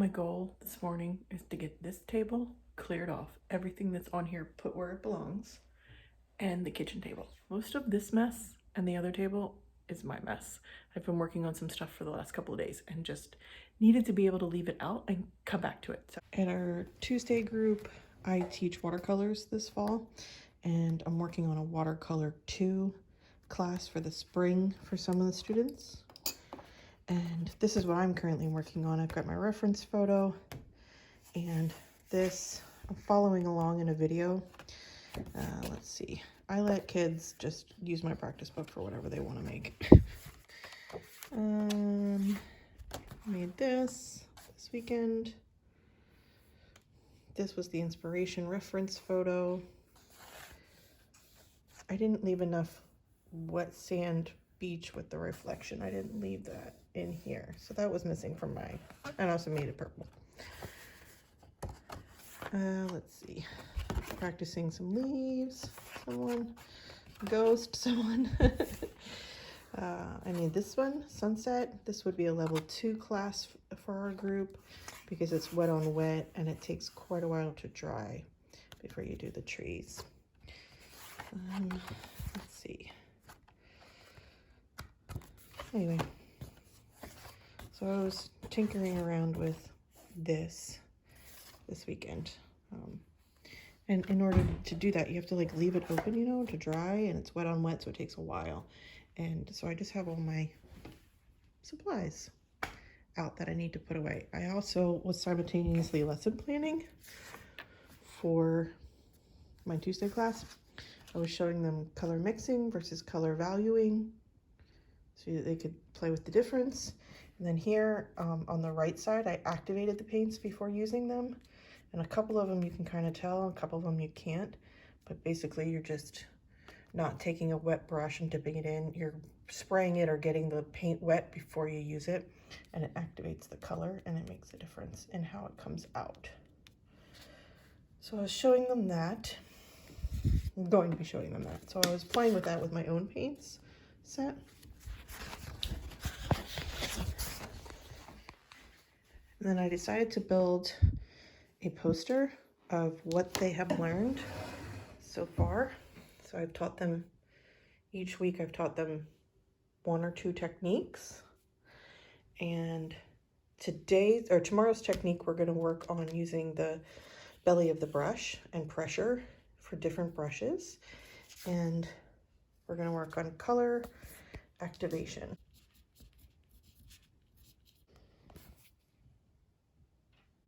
My goal this morning is to get this table cleared off, everything that's on here put where it belongs, and the kitchen table. Most of this mess and the other table is my mess. I've been working on some stuff for the last couple of days and just needed to be able to leave it out and come back to it. So at our Tuesday group, I teach watercolors this fall, and I'm working on a watercolor 2 class for the spring for some of the students. And this is what I'm currently working on. I've got my reference photo, and this, I'm following along in a video. Let's see. I let kids just use my practice book for whatever they want to make. Made this weekend. This was the inspiration reference photo. I didn't leave enough wet sand beach with the reflection. I didn't leave that in here, so that was missing from mine. And I also made it purple. Let's see, practicing some leaves, someone. I made this one, sunset. This would be a level 2 class for our group because it's wet on wet and it takes quite a while to dry before you do the trees. Let's see. Anyway, so I was tinkering around with this weekend. And in order to do that, you have to like leave it open, you know, to dry, and it's wet on wet, so it takes a while. And so I just have all my supplies out that I need to put away. I also was simultaneously lesson planning for my Tuesday class. I was showing them color mixing versus color valuing, so that they could play with the difference. And then here on the right side, I activated the paints before using them. And a couple of them you can kind of tell, a couple of them you can't. But basically you're just not taking a wet brush and dipping it in. You're spraying it or getting the paint wet before you use it. And it activates the color and it makes a difference in how it comes out. So I was showing them that. I'm going to be showing them that. So I was playing with that with my own paints set. And then I decided to build a poster of what they have learned so far. So I've taught them, each week I've taught them 1 or 2 techniques. And tomorrow's technique, we're going to work on using the belly of the brush and pressure for different brushes. And we're going to work on color activation.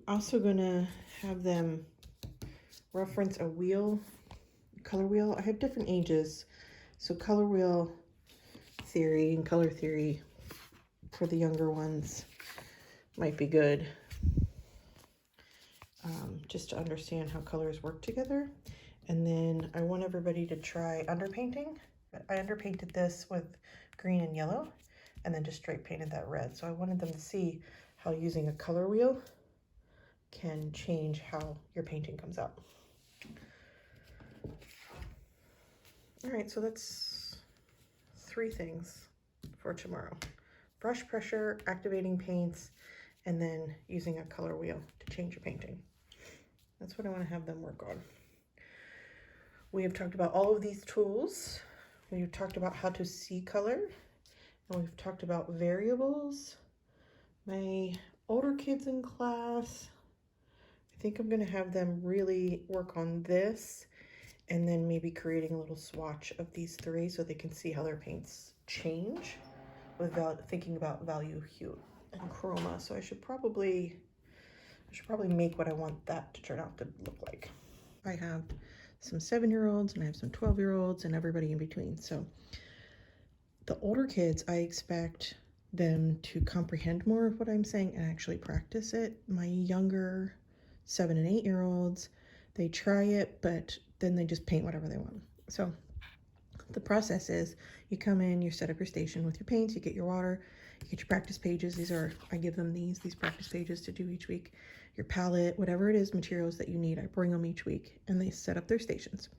Also gonna have them reference a wheel, color wheel. I have different ages, so color wheel theory and color theory for the younger ones might be good, just to understand how colors work together. And then I want everybody to try underpainting. I underpainted this with green and yellow and then just straight painted that red. So I wanted them to see how using a color wheel can change how your painting comes out. All right, so that's 3 things for tomorrow. Brush pressure, activating paints, and then using a color wheel to change your painting. That's what I want to have them work on. We have talked about all of these tools. We've talked about how to see color, and we've talked about variables. My older kids in class, I think I'm going to have them really work on this and then maybe creating a little swatch of these 3 so they can see how their paints change without thinking about value, hue, and chroma. So I should probably make what I want that to turn out to look like. I have some 7-year-olds and I have some 12-year-olds and everybody in between. So the older kids, I expect them to comprehend more of what I'm saying and actually practice it. My younger 7 and 8-year-olds, they try it, but then they just paint whatever they want. So the process is you come in, you set up your station with your paints, you get your water, you get your practice pages. I give them these practice pages to do each week. Your palette, whatever it is, materials that you need, I bring them each week and they set up their stations.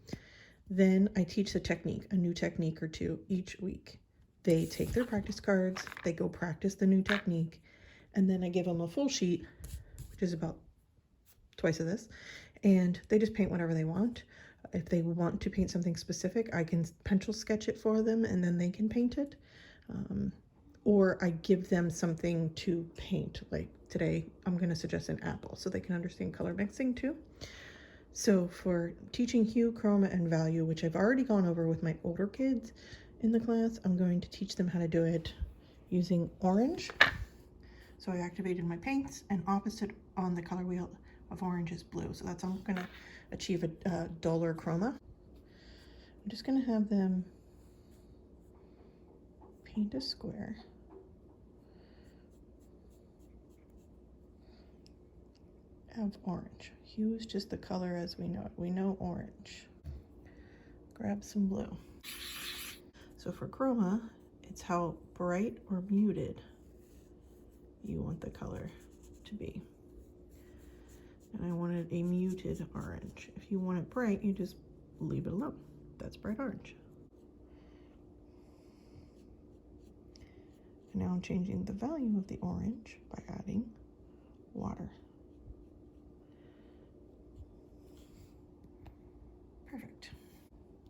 Then I teach the technique, a new technique or 2 each week. They take their practice cards, they go practice the new technique, and then I give them a full sheet is about twice of this, and they just paint whatever they want. If they want to paint something specific, I can pencil sketch it for them and then they can paint it. Or I give them something to paint. Like today, I'm going to suggest an apple so they can understand color mixing too. So for teaching hue, chroma, and value, which I've already gone over with my older kids in the class, I'm going to teach them how to do it using orange. So I activated my paints, and opposite on the color wheel of orange is blue. So that's how I'm going to achieve a duller chroma. I'm just going to have them paint a square. Of orange. Hue is just the color as we know it. We know orange. Grab some blue. So for chroma, it's how bright or muted you want the color to be. And I wanted a muted orange. If you want it bright, you just leave it alone. That's bright orange. And now I'm changing the value of the orange by adding water. Perfect.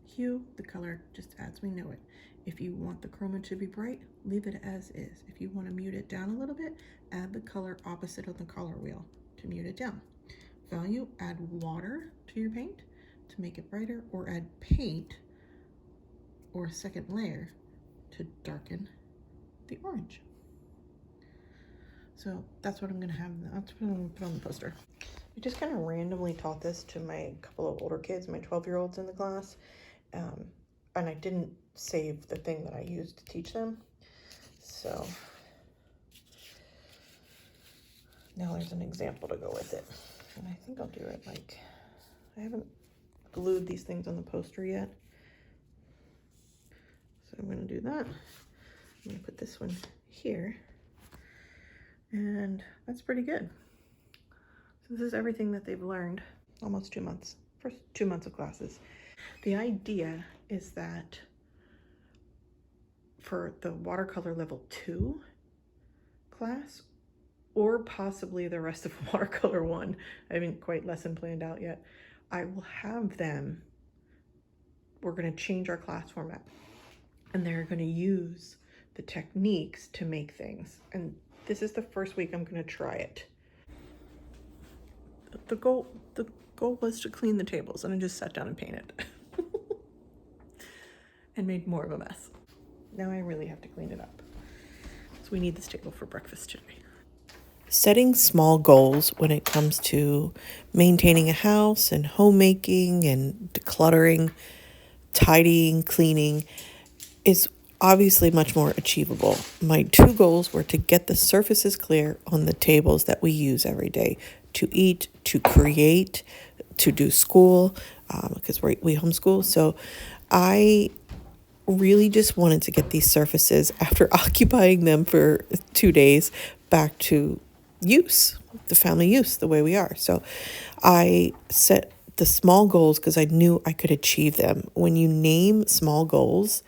Hue, the color, just as we know it. If you want the chroma to be bright, leave it as is. If you want to mute it down a little bit, add the color opposite of the color wheel to mute it down. Value, add water to your paint to make it brighter, or add paint or a second layer to darken the orange. So that's what I'm going to have. That's what I'm going to put on the poster. I just kind of randomly taught this to my couple of older kids, my 12-year-olds in the class, and I didn't save the thing that I used to teach them. So now there's an example to go with it. And I think I'll do it like, I haven't glued these things on the poster yet. So I'm going to do that. I'm going to put this one here. And that's pretty good. So this is everything that they've learned, almost 2 months, first 2 months of classes. The idea is that for the watercolor level 2 class, or possibly the rest of watercolor 1, I haven't quite lesson planned out yet, I will have them, we're going to change our class format, and they're going to use the techniques to make things. And this is the first week I'm going to try it. The goal was to clean the tables, and I just sat down and painted and made more of a mess. Now I really have to clean it up. So we need this table for breakfast today. Setting small goals when it comes to maintaining a house and homemaking and decluttering, tidying, cleaning is obviously much more achievable. My 2 goals were to get the surfaces clear on the tables that we use every day to eat, to create, to do school, because we homeschool. So I really just wanted to get these surfaces, after occupying them for 2 days, back to use, the family use, the way we are. So I set the small goals because I knew I could achieve them. When you name small goals,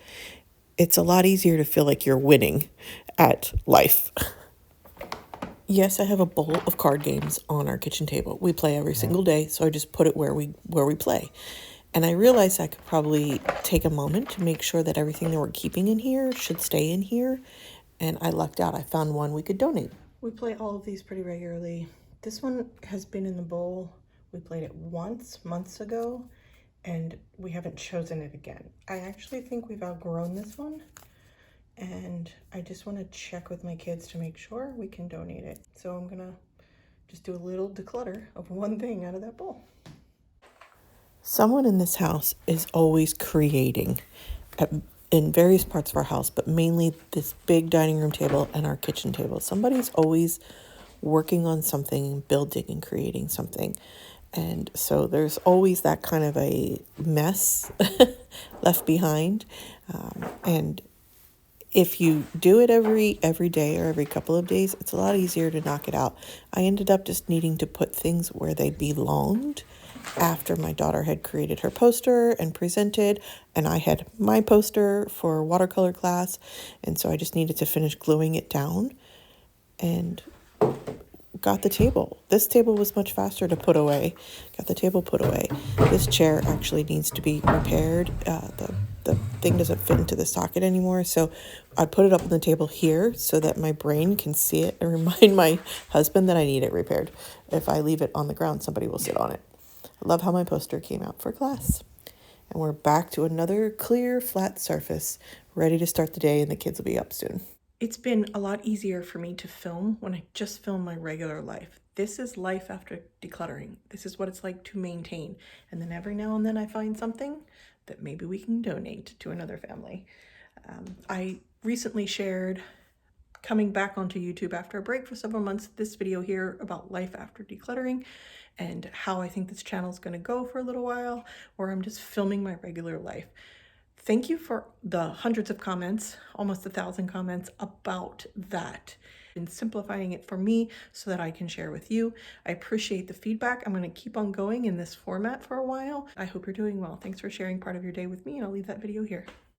it's a lot easier to feel like you're winning at life. Yes, I have a bowl of card games on our kitchen table. We play every single day, so I just put it where we play. And I realized I could probably take a moment to make sure that everything that we're keeping in here should stay in here. And I lucked out. I found one we could donate. We play all of these pretty regularly. This one has been in the bowl. We played it once, months ago, and we haven't chosen it again. I actually think we've outgrown this one, and I just want to check with my kids to make sure we can donate it. So I'm gonna just do a little declutter of one thing out of that bowl. Someone in this house is always creating in various parts of our house, but mainly this big dining room table and our kitchen table. Somebody's always working on something, building and creating something. And so there's always that kind of a mess left behind. And if you do it every day or every couple of days, it's a lot easier to knock it out. I ended up just needing to put things where they belonged after my daughter had created her poster and presented, and I had my poster for watercolor class. And so I just needed to finish gluing it down. And got the table. This table was much faster to put away. Got the table put away. This chair actually needs to be repaired. The thing doesn't fit into the socket anymore, so I put it up on the table here so that my brain can see it and remind my husband that I need it repaired. If I leave it on the ground, somebody will sit on it. I love how my poster came out for class. And we're back to another clear, flat surface, ready to start the day, and the kids will be up soon. It's been a lot easier for me to film when I just film my regular life. This is life after decluttering. This is what it's like to maintain. And then every now and then I find something that maybe we can donate to another family. I recently shared, coming back onto YouTube after a break for several months, this video here about life after decluttering and how I think this channel is going to go for a little while, where I'm just filming my regular life. Thank you for the hundreds of comments, almost 1,000 comments about that, and simplifying it for me so that I can share with you. I appreciate the feedback. I'm going to keep on going in this format for a while. I hope you're doing well. Thanks for sharing part of your day with me, and I'll leave that video here.